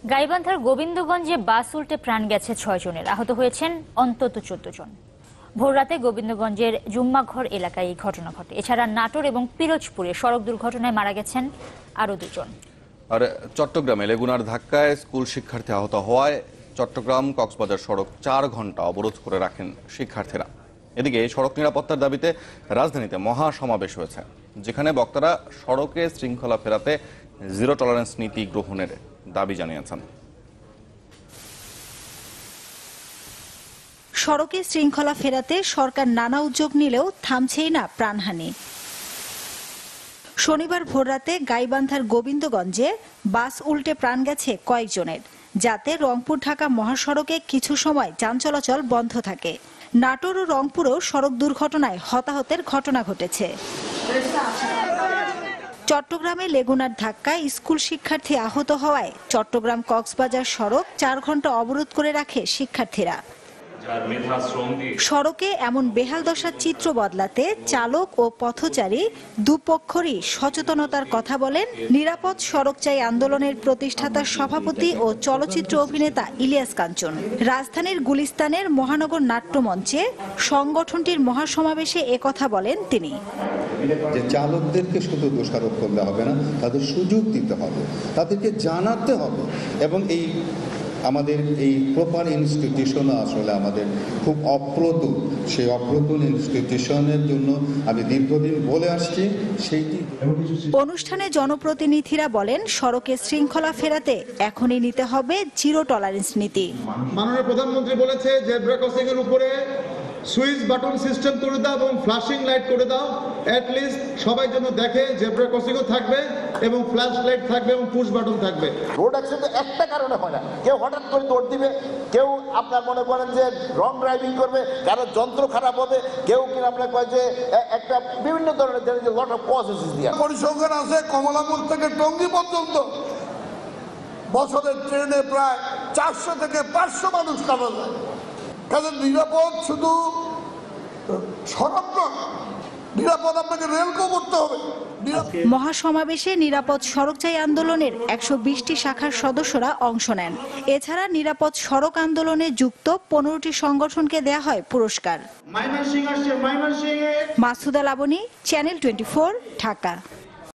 গাইবান্ধার গোবিন্দগঞ্জে বাস উল্টে প্রাণ গেছে 6 জনের, আহত হয়েছেন অন্তত 14 জন। ভোররাতে গোবিন্দগঞ্জের জুম্মাঘর এলাকায় এই ঘটনা ঘটে। এছাড়া নাটোর এবং পিরোজপুরে সড়ক দুর্ঘটনায় মারা গেছেন আরো 2 জন। আর চট্টগ্রামে লেগুনার ধাক্কায় স্কুল শিক্ষার্থী আহত হওয়ায় চট্টগ্রাম কক্সবাজার সড়ক 4 ঘন্টা অবরোধ করে রাখেন শিক্ষার্থীরা। এদিকে সড়ক নিরাপত্তার দাবিতে রাজধানীতে মহা সমাবেশ হয়েছে, যেখানে বক্তারা সড়কে শৃঙ্খলা ফেরাতে জিরো টলারেন্স নীতি গ্রহণের দাবি জানিয়েছেন। সড়কে শৃঙ্খলা ফেরাতে সরকার নানা উদ্যোগ নিলেও থামছেই না প্রাণহানি। শনিবার ভোররাতে গাইবান্ধার গোবিন্দগঞ্জে বাস উল্টে প্রাণ গেছে কয়েকজনের, যাতে রংপুর ঢাকা মহাসড়কে কিছু সময় যান চলাচল বন্ধ থাকে। নাটোর ও রংপুরেও সড়ক দুর্ঘটনায় হতাহতের ঘটনা ঘটেছে। চট্টগ্রামে লেগুনার ধাক্কায় স্কুল শিক্ষার্থী আহত হওয়ায় চট্টগ্রাম কক্সবাজার সড়ক 4 ঘন্টা অবরোধ করে রাখে শিক্ষার্থীরা। সড়কে এমন বেহাল দশার চিত্র বদলাতে চালক ও পথচারী দুপক্ষরই সচেতনতার কথা বলেন নিরাপদ সড়ক চাই আন্দোলনের প্রতিষ্ঠাতা সভাপতি ও চলচ্চিত্র অভিনেতা ইলিয়াস কাঞ্চন। রাজধানীর গুলিস্তানের মহানগর নাট্যমঞ্চে সংগঠনটির মহাসমাবেশে একথা বলেন তিনি। যে চালকদেরকে শুধু দোষারোপ করলে হবে না, তাদের সুযোগ দিতে হবে, তাদেরকে জানাতে হবে, এবং আমাদের এই প্রপার ইনস্টিটিউশন আসলে আমাদের খুব অপ্রতুল। সেই অপ্রতুল ইনস্টিটিউশনের জন্য আমি দীর্ঘদিন বলে আসছি সেইটি। অনুষ্ঠানে জনপ্রতিনিধিরা বলেন সড়কে শৃঙ্খলা ফেরাতে এখনই নিতে হবে জিরো টলারেন্স নীতি। মাননীয় প্রধানমন্ত্রী বলেছে জেব্রা ক্রসিং এর উপরে সুইচ বাটন সিস্টেম করে দাও এবং ফ্ল্যাশিং লাইট করে দাও, অ্যাট লিস্ট সবাই যেন দেখে জেব্রা ক্রসিংও থাকবে এবং ফ্ল্যাশ লাইট থাকবে এবং পুশ বাটন থাকবে। রোড অ্যাক্সিডেন্ট একটা কারণে হয় না, কেউ হঠাৎ করে দৌড় দিবে, কেউ আপনার মনে করেন যে রং ড্রাইভিং করবে, কারো যন্ত্র খারাপ হবে, কেউ কিনা আপনার কয় যে একটা বিভিন্ন ধরনের লট অফ কজেস দিয়ে। পরিসংখ্যান আছে কমলাপুর থেকে টঙ্গী পর্যন্ত বছরের ট্রেনে প্রায় 400 থেকে 500 মানুষ কাটা যায়। কাজে নিরাপদ শুধু সড়ক নয়, নিরাপদ আপনাকে রেলকো করতে হবে। মহাসমাবেশে নিরাপদ সড়ক চাই আন্দোলনের 120টি শাখার সদস্যরা অংশ নেন। এছাড়া নিরাপদ সড়ক আন্দোলনে যুক্ত 15টি সংগঠনকে দেয়া হয় পুরস্কার। মাসুদা লাবনী, চ্যানেল 24, ঢাকা।